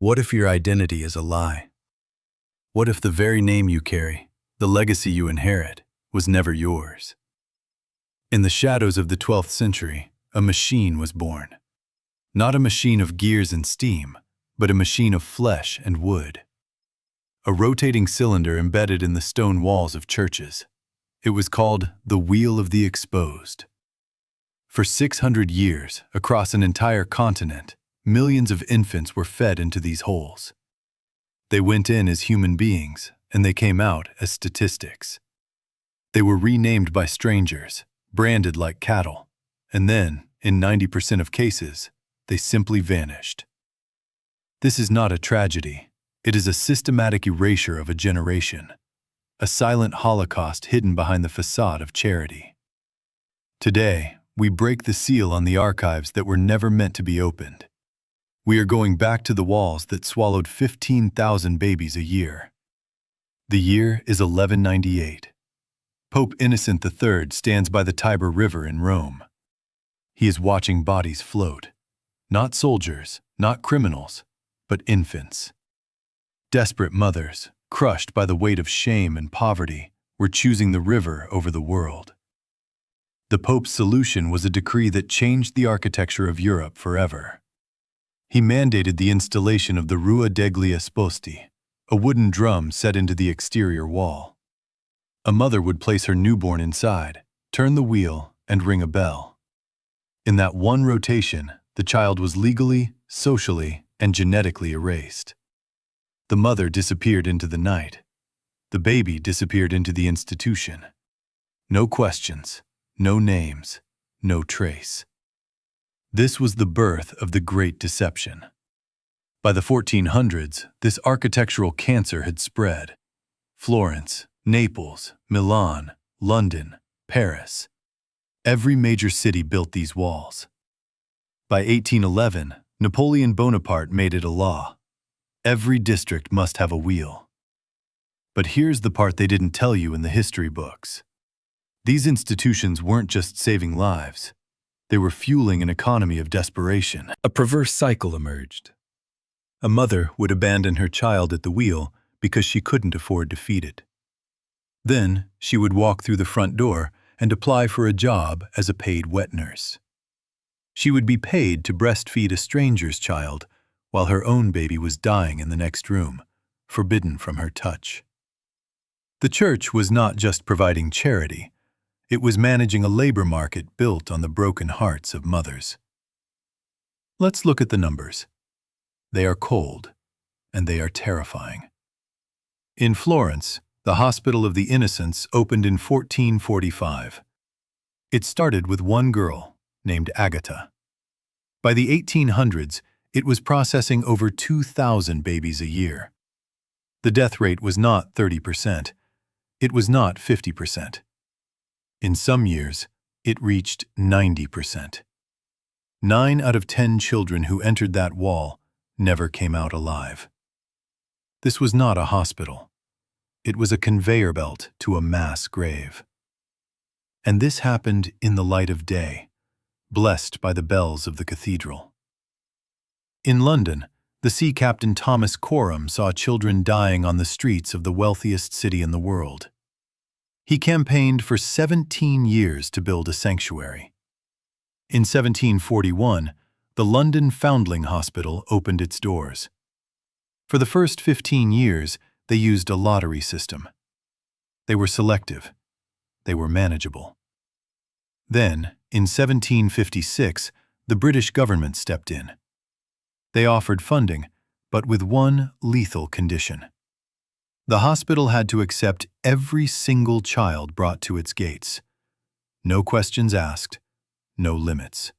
What if your identity is a lie? What if the very name you carry, the legacy you inherit, was never yours? In the shadows of the 12th century, a machine was born. Not a machine of gears and steam, but a machine of flesh and wood. A rotating cylinder embedded in the stone walls of churches. It was called the Wheel of the Exposed. For 600 years, across an entire continent, millions of infants were fed into these holes. They went in as human beings, and they came out as statistics. They were renamed by strangers, branded like cattle, and then, in 90% of cases, they simply vanished. This is not a tragedy. It is a systematic erasure of a generation, a silent holocaust hidden behind the facade of charity. Today, we break the seal on the archives that were never meant to be opened. We are going back to the walls that swallowed 15,000 babies a year. The year is 1198. Pope Innocent III stands by the Tiber River in Rome. He is watching bodies float. Not soldiers, not criminals, but infants. Desperate mothers, crushed by the weight of shame and poverty, were choosing the river over the world. The Pope's solution was a decree that changed the architecture of Europe forever. He mandated the installation of the Rua degli Esposti, a wooden drum set into the exterior wall. A mother would place her newborn inside, turn the wheel, and ring a bell. In that one rotation, the child was legally, socially, and genetically erased. The mother disappeared into the night. The baby disappeared into the institution. No questions, no names, no trace. This was the birth of the Great Deception. By the 1400s, this architectural cancer had spread. Florence, Naples, Milan, London, Paris. Every major city built these walls. By 1811, Napoleon Bonaparte made it a law. Every district must have a wheel. But here's the part they didn't tell you in the history books. These institutions weren't just saving lives. They were fueling an economy of desperation. A perverse cycle emerged. A mother would abandon her child at the wheel because she couldn't afford to feed it. Then she would walk through the front door and apply for a job as a paid wet nurse. She would be paid to breastfeed a stranger's child while her own baby was dying in the next room, forbidden from her touch. The church was not just providing charity. It was managing a labor market built on the broken hearts of mothers. Let's look at the numbers. They are cold, and they are terrifying. In Florence, the Hospital of the Innocents opened in 1445. It started with one girl, named Agatha. By the 1800s, it was processing over 2,000 babies a year. The death rate was not 30%. It was not 50%. In some years, it reached 90%. 9 out of 10 children who entered that wall never came out alive. This was not a hospital. It was a conveyor belt to a mass grave. And this happened in the light of day, blessed by the bells of the cathedral. In London, the sea captain Thomas Coram saw children dying on the streets of the wealthiest city in the world. He campaigned for 17 years to build a sanctuary. In 1741, the London Foundling Hospital opened its doors. For the first 15 years, they used a lottery system. They were selective. They were manageable. Then, in 1756, the British government stepped in. They offered funding, but with one lethal condition. The hospital had to accept every single child brought to its gates. No questions asked, no limits.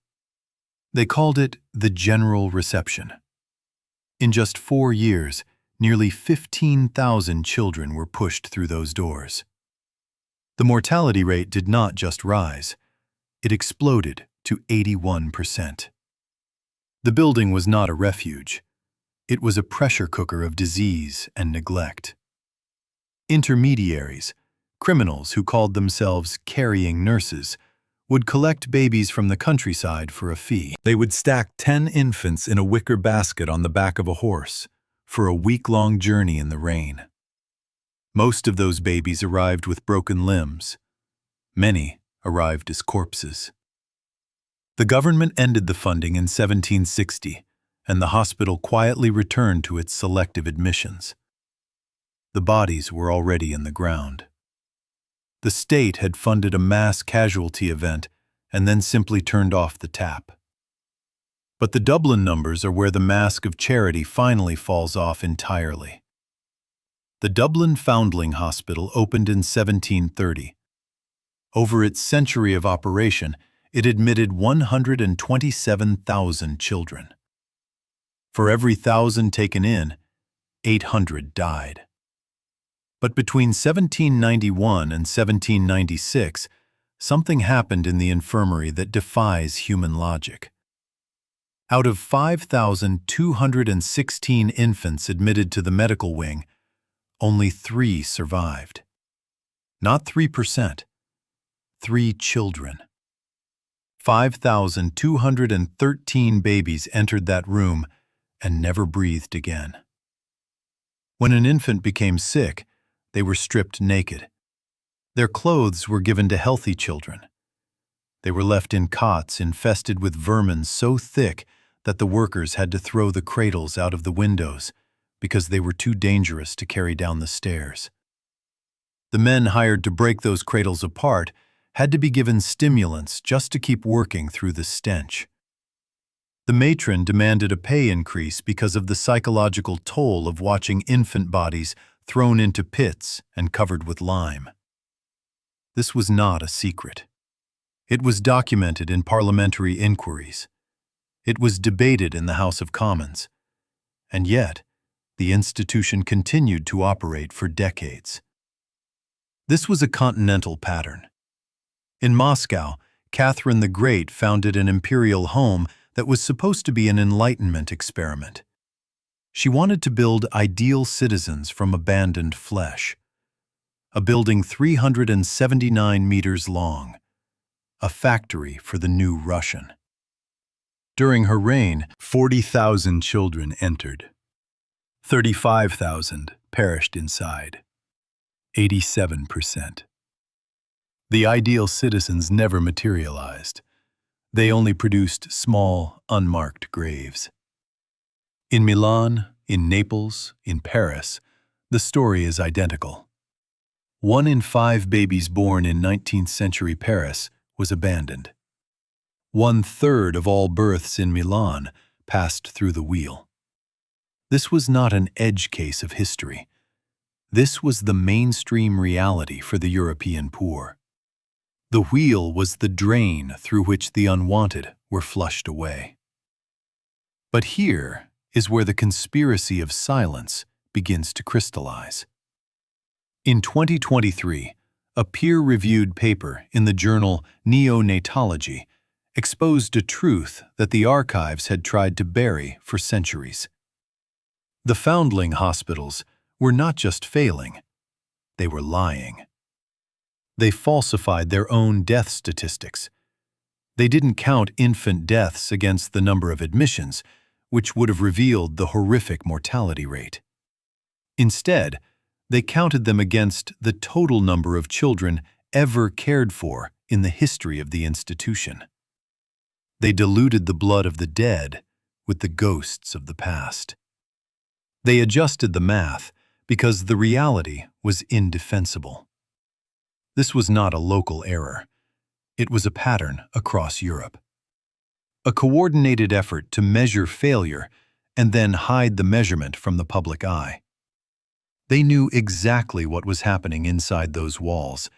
They called it the general reception. In just 4 years, nearly 15,000 children were pushed through those doors. The mortality rate did not just rise, it exploded to 81%. The building was not a refuge. It was a pressure cooker of disease and neglect. Intermediaries, criminals who called themselves carrying nurses, would collect babies from the countryside for a fee. They would stack 10 infants in a wicker basket on the back of a horse for a week-long journey in the rain. Most of those babies arrived with broken limbs. Many arrived as corpses. The government ended the funding in 1760, and the hospital quietly returned to its selective admissions. The bodies were already in the ground. The state had funded a mass casualty event and then simply turned off the tap. But the Dublin numbers are where the mask of charity finally falls off entirely. The Dublin Foundling Hospital opened in 1730. Over its century of operation, it admitted 127,000 children. For every 1,000 taken in, 800 died. But between 1791 and 1796, something happened in the infirmary that defies human logic. Out of 5,216 infants admitted to the medical wing, only 3 survived. Not 3%, 3 children. 5,213 babies entered that room and never breathed again. When an infant became sick, they were stripped naked. Their clothes were given to healthy children. They were left in cots infested with vermin so thick that the workers had to throw the cradles out of the windows because they were too dangerous to carry down the stairs. The men hired to break those cradles apart had to be given stimulants just to keep working through the stench. The matron demanded a pay increase because of the psychological toll of watching infant bodies thrown into pits and covered with lime. This was not a secret. It was documented in parliamentary inquiries. It was debated in the House of Commons. And yet, the institution continued to operate for decades. This was a continental pattern. In Moscow, Catherine the Great founded an imperial home that was supposed to be an Enlightenment experiment. She wanted to build ideal citizens from abandoned flesh. A building 379 meters long. A factory for the new Russian. During her reign, 40,000 children entered. 35,000 perished inside. 87%. The ideal citizens never materialized. They only produced small, unmarked graves. In Milan, in Naples, in Paris, the story is identical. 1 in 5 babies born in 19th century Paris was abandoned. 1/3 of all births in Milan passed through the wheel. This was not an edge case of history. This was the mainstream reality for the European poor. The wheel was the drain through which the unwanted were flushed away. But here is where the conspiracy of silence begins to crystallize. In 2023, a peer-reviewed paper in the journal Neonatology exposed a truth that the archives had tried to bury for centuries. The foundling hospitals were not just failing, they were lying. They falsified their own death statistics. They didn't count infant deaths against the number of admissions, which would have revealed the horrific mortality rate. Instead, they counted them against the total number of children ever cared for in the history of the institution. They diluted the blood of the dead with the ghosts of the past. They adjusted the math because the reality was indefensible. This was not a local error. It was a pattern across Europe. A coordinated effort to measure failure and then hide the measurement from the public eye. They knew exactly what was happening inside those walls,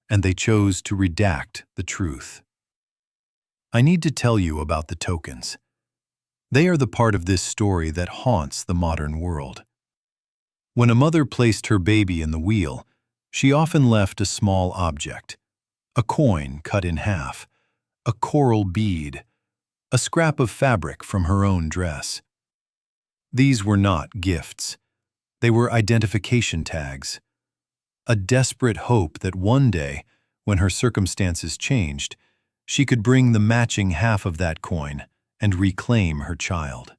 and they chose to redact the truth. I need to tell you about the tokens. They are the part of this story that haunts the modern world. When a mother placed her baby in the wheel, she often left a small object, a coin cut in half, a coral bead, a scrap of fabric from her own dress. These were not gifts. They were identification tags, a desperate hope that one day, when her circumstances changed, she could bring the matching half of that coin and reclaim her child.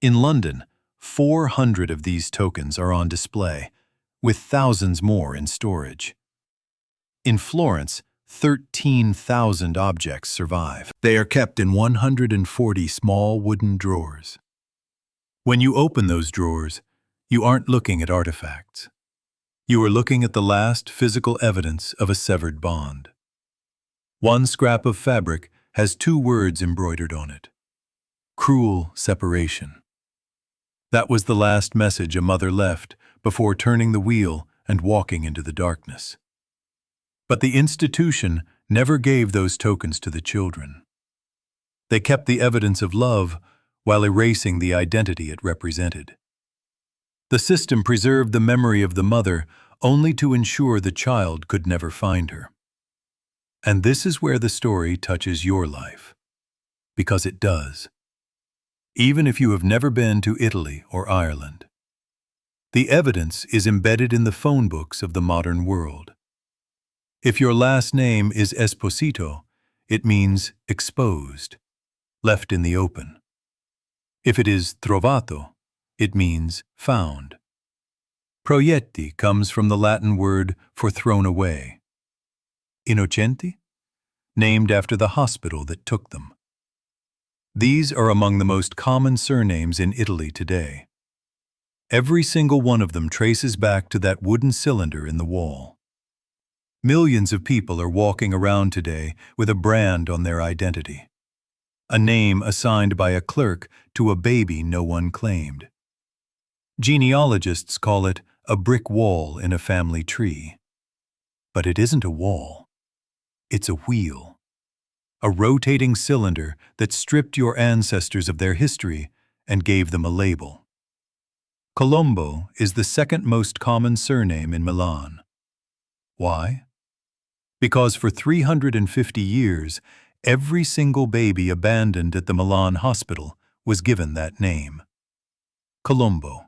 In London, 400 of these tokens are on display, with thousands more in storage. In Florence, 13,000 objects survive. They are kept in 140 small wooden drawers. When you open those drawers, you aren't looking at artifacts. You are looking at the last physical evidence of a severed bond. One scrap of fabric has 2 words embroidered on it: cruel separation. That was the last message a mother left before turning the wheel and walking into the darkness. But the institution never gave those tokens to the children. They kept the evidence of love while erasing the identity it represented. The system preserved the memory of the mother only to ensure the child could never find her. And this is where the story touches your life. Because it does. Even if you have never been to Italy or Ireland. The evidence is embedded in the phone books of the modern world. If your last name is Esposito, it means exposed, left in the open. If it is trovato, it means found. Proietti comes from the Latin word for thrown away. Innocenti, named after the hospital that took them. These are among the most common surnames in Italy today. Every single one of them traces back to that wooden cylinder in the wall. Millions of people are walking around today with a brand on their identity. A name assigned by a clerk to a baby no one claimed. Genealogists call it a brick wall in a family tree. But it isn't a wall. It's a wheel. A rotating cylinder that stripped your ancestors of their history and gave them a label. Colombo is the second most common surname in Milan. Why? Because for 350 years, every single baby abandoned at the Milan hospital was given that name. Colombo,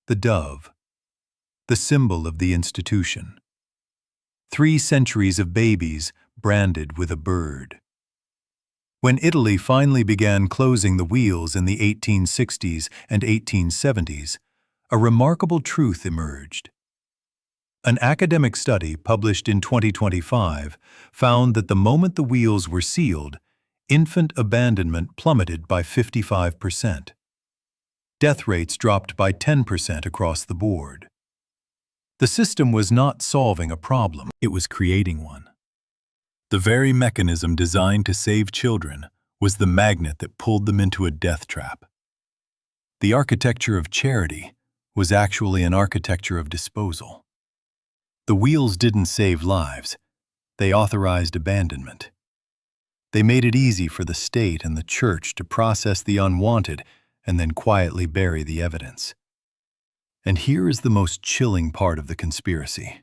the dove, the symbol of the institution. 3 centuries of babies branded with a bird. When Italy finally began closing the wheels in the 1860s and 1870s, a remarkable truth emerged. An academic study published in 2025 found that the moment the wheels were sealed, infant abandonment plummeted by 55%. Death rates dropped by 10% across the board. The system was not solving a problem, it was creating one. The very mechanism designed to save children was the magnet that pulled them into a death trap. The architecture of charity was actually an architecture of disposal. The wheels didn't save lives, they authorized abandonment. They made it easy for the state and the church to process the unwanted and then quietly bury the evidence. And here is the most chilling part of the conspiracy.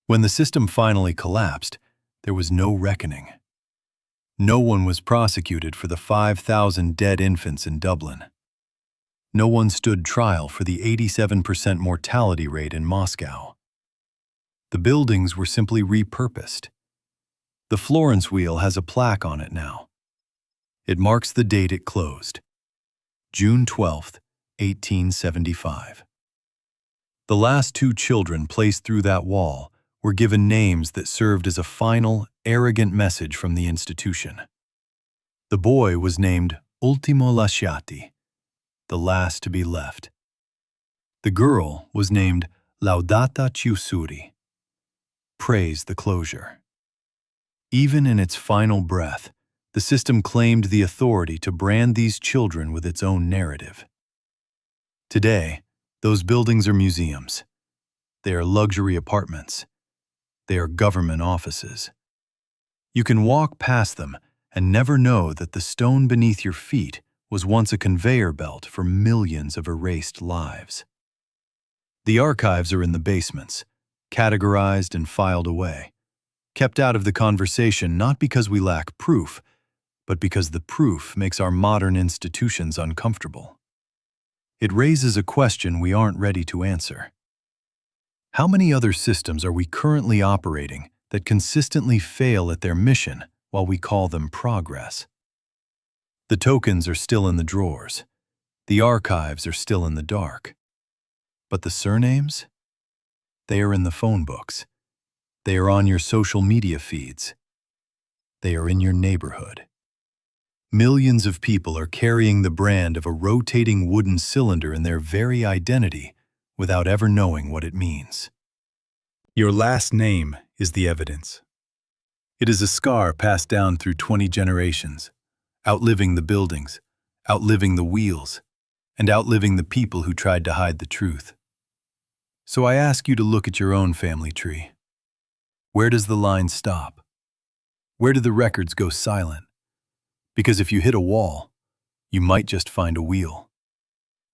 When the system finally collapsed, there was no reckoning. No one was prosecuted for the 5,000 dead infants in Dublin. No one stood trial for the 87% mortality rate in Moscow. The buildings were simply repurposed. The Florence wheel has a plaque on it now. It marks the date it closed, June 12, 1875. The last 2 children placed through that wall were given names that served as a final, arrogant message from the institution. The boy was named Ultimo Lasciati, the last to be left. The girl was named Laudata Chiusuri, praise the closure. Even in its final breath, the system claimed the authority to brand these children with its own narrative. Today, those buildings are museums. They are luxury apartments. They are government offices. You can walk past them and never know that the stone beneath your feet was once a conveyor belt for millions of erased lives. The archives are in the basements, categorized and filed away, kept out of the conversation not because we lack proof, but because the proof makes our modern institutions uncomfortable. It raises a question we aren't ready to answer. How many other systems are we currently operating that consistently fail at their mission while we call them progress. The tokens are still in the drawers. The archives are still in the dark. But the surnames? They are in the phone books. They are on your social media feeds. They are in your neighborhood. Millions of people are carrying the brand of a rotating wooden cylinder in their very identity without ever knowing what it means. Your last name is the evidence. It is a scar passed down through 20 generations, outliving the buildings, outliving the wheels, and outliving the people who tried to hide the truth. So I ask you to look at your own family tree. Where does the line stop? Where do the records go silent? Because if you hit a wall, you might just find a wheel.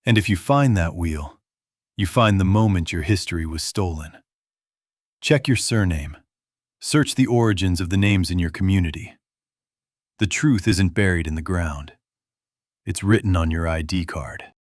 And if you find that wheel, you find the moment your history was stolen. Check your surname. Search the origins of the names in your community. The truth isn't buried in the ground. It's written on your ID card.